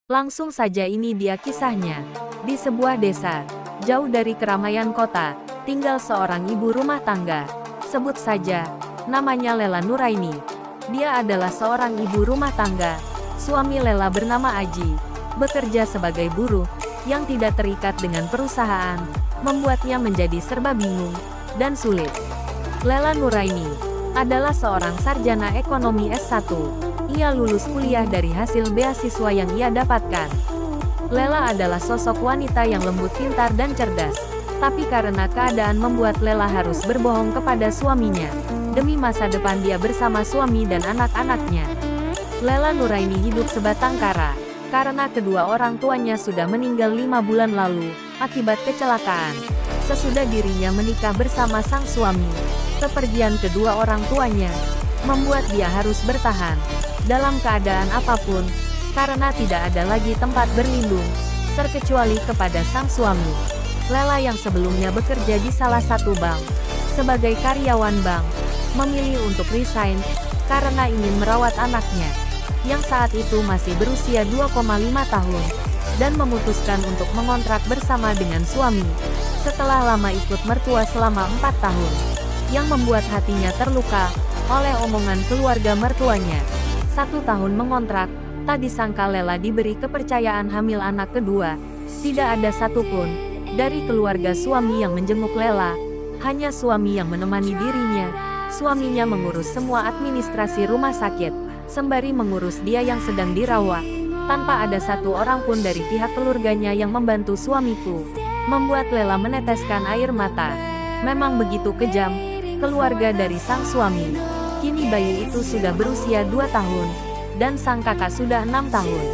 Langsung saja ini dia kisahnya. Di sebuah desa, jauh dari keramaian kota, tinggal seorang ibu rumah tangga. Sebut saja, namanya Lela Nuraini. Dia adalah seorang ibu rumah tangga. Suami Lela bernama Aji, bekerja sebagai buruh, yang tidak terikat dengan perusahaan, membuatnya menjadi serba bingung dan sulit. Lela Nuraini adalah seorang sarjana ekonomi S1. Ia lulus kuliah dari hasil beasiswa yang ia dapatkan. Lela adalah sosok wanita yang lembut, pintar dan cerdas. Tapi karena keadaan membuat Lela harus berbohong kepada suaminya, demi masa depan dia bersama suami dan anak-anaknya. Lela Nuraini hidup sebatang kara, karena kedua orang tuanya sudah meninggal 5 bulan lalu, akibat kecelakaan. Sesudah dirinya menikah bersama sang suami, kepergian kedua orang tuanya membuat dia harus bertahan dalam keadaan apapun, karena tidak ada lagi tempat berlindung, terkecuali kepada sang suami. Lela yang sebelumnya bekerja di salah satu bank, sebagai karyawan bank, memilih untuk resign, karena ingin merawat anaknya, yang saat itu masih berusia 2,5 tahun, dan memutuskan untuk mengontrak bersama dengan suami, setelah lama ikut mertua selama 4 tahun, yang membuat hatinya terluka oleh omongan keluarga mertuanya. 1 tahun mengontrak, tak disangka Lela diberi kepercayaan hamil anak kedua. Tidak ada satupun dari keluarga suami yang menjenguk Lela, hanya suami yang menemani dirinya. Suaminya mengurus semua administrasi rumah sakit, sembari mengurus dia yang sedang dirawat, tanpa ada satu orang pun dari pihak keluarganya yang membantu suamiku. Membuat Lela meneteskan air mata. Memang begitu kejam keluarga dari sang suami. Kini bayi itu sudah berusia 2 tahun, dan sang kakak sudah 6 tahun.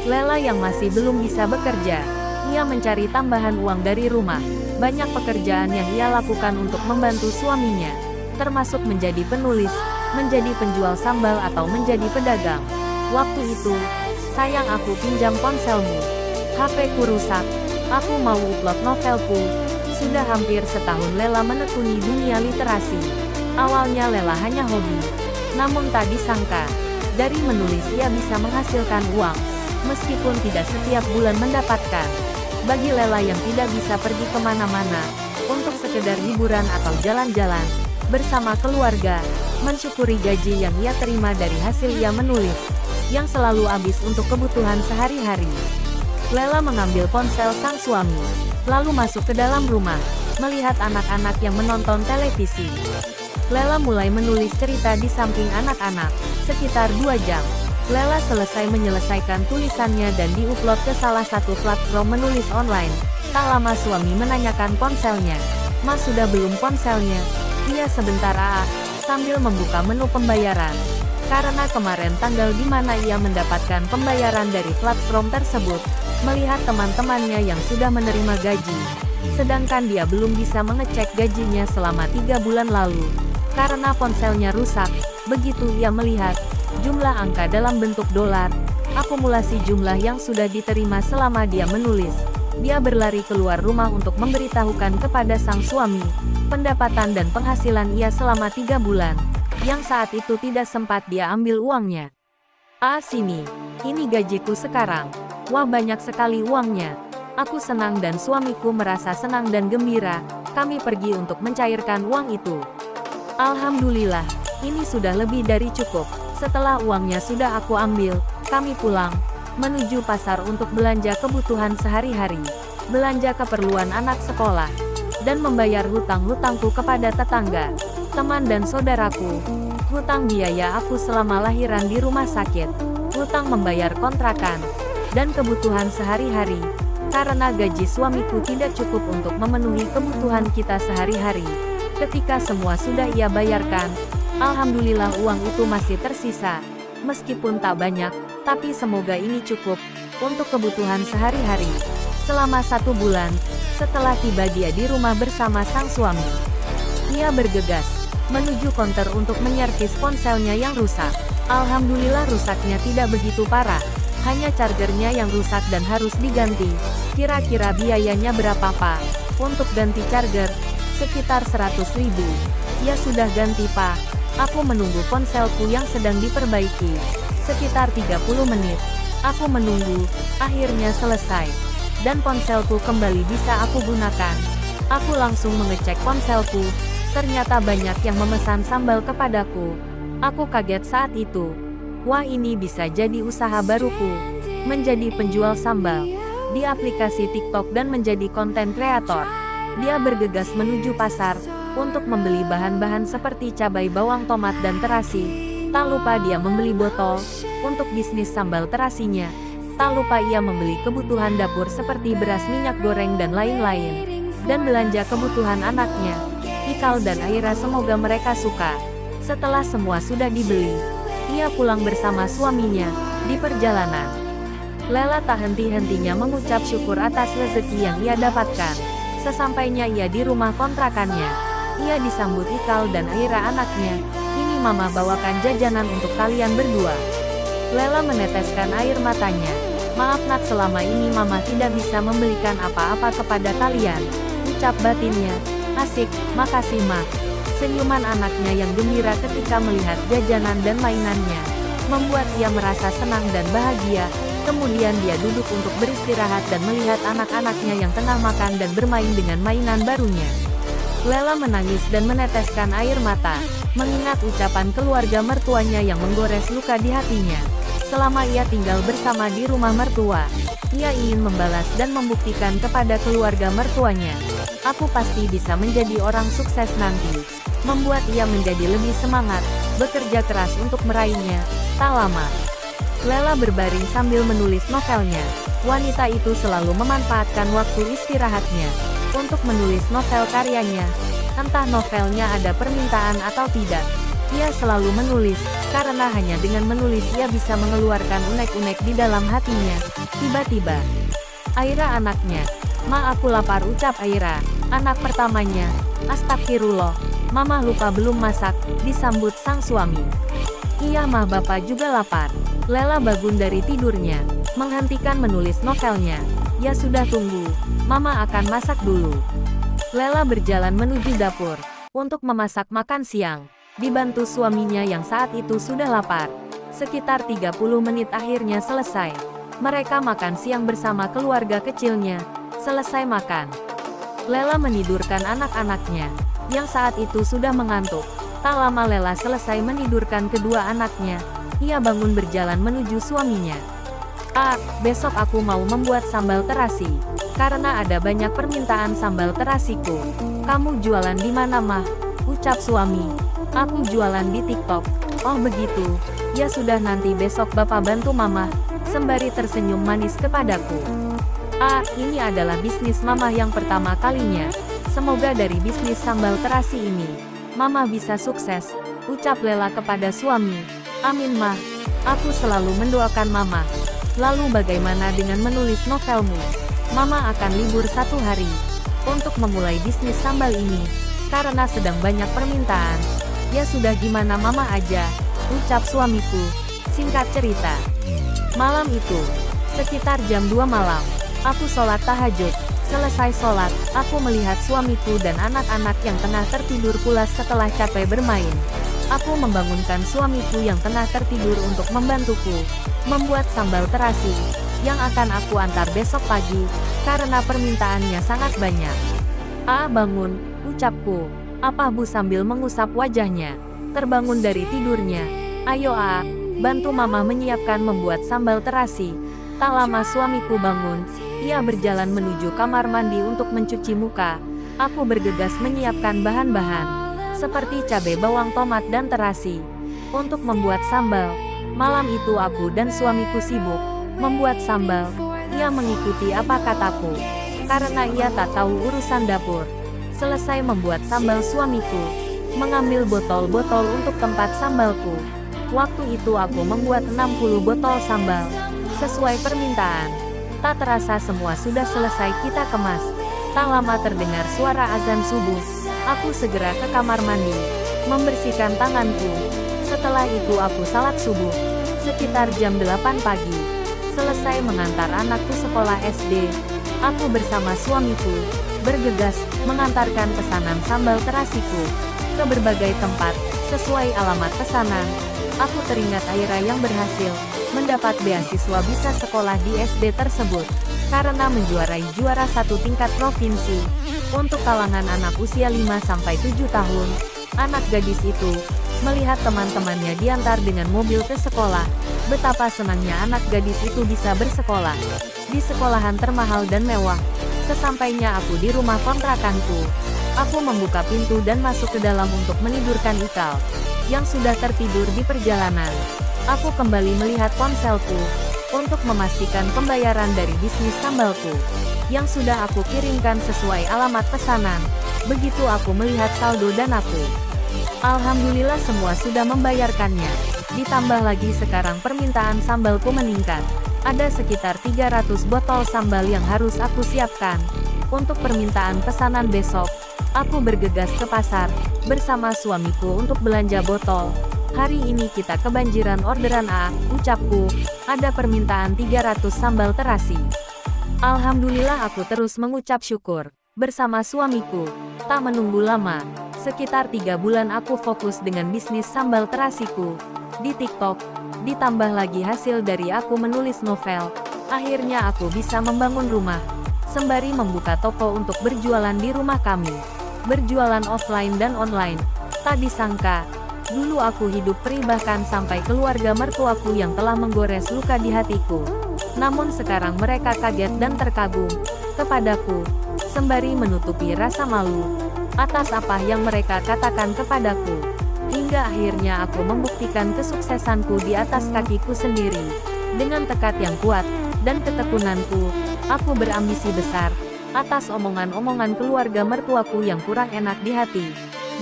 Lela yang masih belum bisa bekerja, ia mencari tambahan uang dari rumah. Banyak pekerjaan yang ia lakukan untuk membantu suaminya, termasuk menjadi penulis, menjadi penjual sambal atau menjadi pedagang. Waktu itu, sayang aku pinjam ponselmu. HP ku rusak, aku mau upload novelku. Sudah hampir setahun Lela menekuni dunia literasi. Awalnya Lela hanya hobi, namun tak disangka, dari menulis ia bisa menghasilkan uang, meskipun tidak setiap bulan mendapatkan. Bagi Lela yang tidak bisa pergi kemana-mana, untuk sekedar hiburan atau jalan-jalan, bersama keluarga, mensyukuri gaji yang ia terima dari hasil ia menulis, yang selalu habis untuk kebutuhan sehari-hari. Lela mengambil ponsel sang suami, lalu masuk ke dalam rumah, melihat anak-anak yang menonton televisi. Lela mulai menulis cerita di samping anak-anak, sekitar 2 jam. Lela selesai menyelesaikan tulisannya dan diupload ke salah satu platform menulis online. Tak lama suami menanyakan ponselnya. Mas sudah belum ponselnya? Iya sebentar sambil membuka menu pembayaran. Karena kemarin tanggal di mana ia mendapatkan pembayaran dari platform tersebut, melihat teman-temannya yang sudah menerima gaji, sedangkan dia belum bisa mengecek gajinya selama 3 bulan lalu. Karena ponselnya rusak, begitu ia melihat jumlah angka dalam bentuk dolar, akumulasi jumlah yang sudah diterima selama dia menulis, dia berlari keluar rumah untuk memberitahukan kepada sang suami pendapatan dan penghasilan ia selama 3 bulan, yang saat itu tidak sempat dia ambil uangnya. Sini, ini gajiku sekarang. Wah banyak sekali uangnya. Aku senang dan suamiku merasa senang dan gembira. Kami pergi untuk mencairkan uang itu. Alhamdulillah, ini sudah lebih dari cukup. Setelah uangnya sudah aku ambil, kami pulang, menuju pasar untuk belanja kebutuhan sehari-hari, belanja keperluan anak sekolah, dan membayar hutang-hutangku kepada tetangga, teman dan saudaraku, hutang biaya aku selama lahiran di rumah sakit, hutang membayar kontrakan, dan kebutuhan sehari-hari, karena gaji suamiku tidak cukup untuk memenuhi kebutuhan kita sehari-hari. Ketika semua sudah ia bayarkan, alhamdulillah uang itu masih tersisa, meskipun tak banyak, tapi semoga ini cukup untuk kebutuhan sehari-hari. Selama 1 bulan, setelah tiba dia di rumah bersama sang suami, ia bergegas menuju konter untuk menyervis ponselnya yang rusak. Alhamdulillah rusaknya tidak begitu parah, hanya chargernya yang rusak dan harus diganti. Kira-kira biayanya berapa Pak? Untuk ganti charger? Sekitar 100.000. Ya sudah ganti Pak. Aku menunggu ponselku yang sedang diperbaiki. Sekitar 30 menit. Aku menunggu, akhirnya selesai. Dan ponselku kembali bisa aku gunakan. Aku langsung mengecek ponselku. Ternyata banyak yang memesan sambal kepadaku. Aku kaget saat itu. Wah, ini bisa jadi usaha baruku. Menjadi penjual sambal di aplikasi TikTok dan menjadi konten kreator. Dia bergegas menuju pasar untuk membeli bahan-bahan seperti cabai, bawang, tomat, dan terasi. Tak lupa dia membeli botol untuk bisnis sambal terasinya. Tak lupa ia membeli kebutuhan dapur seperti beras, minyak goreng, dan lain-lain. Dan belanja kebutuhan anaknya, Ikal dan Aira, semoga mereka suka. Setelah semua sudah dibeli, ia pulang bersama suaminya. Di perjalanan, Lela tak henti-hentinya mengucap syukur atas rezeki yang ia dapatkan. Sesampainya ia di rumah kontrakannya, ia disambut Ikal dan Aira, anaknya. Ini mama bawakan jajanan untuk kalian berdua. Lela meneteskan air matanya. Maaf nak, selama ini mama tidak bisa membelikan apa-apa kepada kalian, ucap batinnya. Asik, makasih ma. Senyuman anaknya yang gembira ketika melihat jajanan dan mainannya membuat ia merasa senang dan bahagia. Kemudian dia duduk untuk beristirahat dan melihat anak-anaknya yang tengah makan dan bermain dengan mainan barunya. Lela menangis dan meneteskan air mata, mengingat ucapan keluarga mertuanya yang menggores luka di hatinya. Selama ia tinggal bersama di rumah mertua, ia ingin membalas dan membuktikan kepada keluarga mertuanya, aku pasti bisa menjadi orang sukses nanti. Membuat ia menjadi lebih semangat, bekerja keras untuk meraihnya. Tak lama, Lela berbaring sambil menulis novelnya. Wanita itu selalu memanfaatkan waktu istirahatnya untuk menulis novel karyanya. Entah novelnya ada permintaan atau tidak, ia selalu menulis, karena hanya dengan menulis ia bisa mengeluarkan unek-unek di dalam hatinya. Tiba-tiba, Aira, anaknya. Ma, aku lapar, ucap Aira, anak pertamanya. Astagfirullah, mama lupa belum masak, disambut sang suami. Iya mah, bapak juga lapar. Lela bangun dari tidurnya, menghentikan menulis novelnya. Ya sudah, tunggu, mama akan masak dulu. Lela berjalan menuju dapur untuk memasak makan siang, dibantu suaminya yang saat itu sudah lapar. Sekitar 30 menit akhirnya selesai. Mereka makan siang bersama keluarga kecilnya. Selesai makan, Lela menidurkan anak-anaknya, yang saat itu sudah mengantuk. Tak lama Lela selesai menidurkan kedua anaknya. Ia bangun berjalan menuju suaminya. Besok aku mau membuat sambal terasi, karena ada banyak permintaan sambal terasiku. Kamu jualan di mana mah? Ucap suami. Aku jualan di TikTok. Oh begitu, ya sudah, nanti besok bapak bantu mama, sembari tersenyum manis kepadaku. Ini adalah bisnis mama yang pertama kalinya. Semoga dari bisnis sambal terasi ini, mama bisa sukses, ucap Lela kepada suami. Amin mah, aku selalu mendoakan mama. Lalu bagaimana dengan menulis novelmu? Mama akan libur 1 hari untuk memulai bisnis sambal ini, karena sedang banyak permintaan. Ya sudah, gimana mama aja, ucap suamiku. Singkat cerita, malam itu, sekitar jam 2 malam, aku sholat tahajud. Selesai sholat, aku melihat suamiku dan anak-anak yang tengah tertidur pulas setelah capek bermain. Aku membangunkan suamiku yang tengah tertidur untuk membantuku membuat sambal terasi yang akan aku antar besok pagi, karena permintaannya sangat banyak. Bangun, ucapku. Apa bu sambil mengusap wajahnya. Terbangun dari tidurnya. Ayo bantu mama menyiapkan membuat sambal terasi. Tak lama suamiku bangun. Ia berjalan menuju kamar mandi untuk mencuci muka. Aku bergegas menyiapkan bahan-bahan seperti cabai, bawang, tomat, dan terasi untuk membuat sambal. Malam itu aku dan suamiku sibuk membuat sambal. Ia mengikuti apa kataku, karena ia tak tahu urusan dapur. Selesai membuat sambal, suamiku mengambil botol-botol untuk tempat sambalku. Waktu itu aku membuat 60 botol sambal, sesuai permintaan. Tak terasa semua sudah selesai kita kemas. Tak lama terdengar suara azan subuh. Aku segera ke kamar mandi, membersihkan tanganku. Setelah itu aku salat subuh, sekitar jam 8 pagi. Selesai mengantar anakku sekolah SD, aku bersama suamiku bergegas mengantarkan pesanan sambal terasiku ke berbagai tempat, sesuai alamat pesanan. Aku teringat Aira yang berhasil mendapat beasiswa bisa sekolah di SD tersebut, karena menjuarai juara satu tingkat provinsi. Untuk kalangan anak usia 5-7 tahun, anak gadis itu melihat teman-temannya diantar dengan mobil ke sekolah. Betapa senangnya anak gadis itu bisa bersekolah di sekolahan termahal dan mewah. Sesampainya aku di rumah kontrakanku, aku membuka pintu dan masuk ke dalam untuk menidurkan Ikal, yang sudah tertidur di perjalanan. Aku kembali melihat ponselku, untuk memastikan pembayaran dari bisnis sambalku, yang sudah aku kirimkan sesuai alamat pesanan. Begitu aku melihat saldo dan aku, alhamdulillah semua sudah membayarkannya. Ditambah lagi sekarang permintaan sambalku meningkat. Ada sekitar 300 botol sambal yang harus aku siapkan. Untuk permintaan pesanan besok, aku bergegas ke pasar, bersama suamiku untuk belanja botol. Hari ini kita kebanjiran orderan ucapku, ada permintaan 300 sambal terasi. Alhamdulillah aku terus mengucap syukur, bersama suamiku. Tak menunggu lama, sekitar 3 bulan aku fokus dengan bisnis sambal terasiku di TikTok. Ditambah lagi hasil dari aku menulis novel, akhirnya aku bisa membangun rumah, sembari membuka toko untuk berjualan di rumah kami. Berjualan offline dan online. Tak disangka, dulu aku hidup perih bahkan sampai keluarga mertuaku yang telah menggores luka di hatiku. Namun sekarang mereka kaget dan terkagum kepadaku, sembari menutupi rasa malu atas apa yang mereka katakan kepadaku. Hingga akhirnya aku membuktikan kesuksesanku di atas kakiku sendiri. Dengan tekad yang kuat dan ketekunanku, aku berambisi besar atas omongan-omongan keluarga mertuaku yang kurang enak di hati.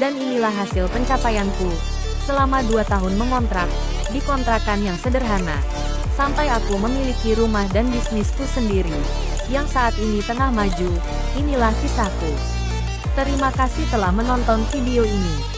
Dan inilah hasil pencapaianku selama 2 tahun mengontrak di kontrakan yang sederhana, sampai aku memiliki rumah dan bisnisku sendiri, yang saat ini tengah maju. Inilah kisahku. Terima kasih telah menonton video ini.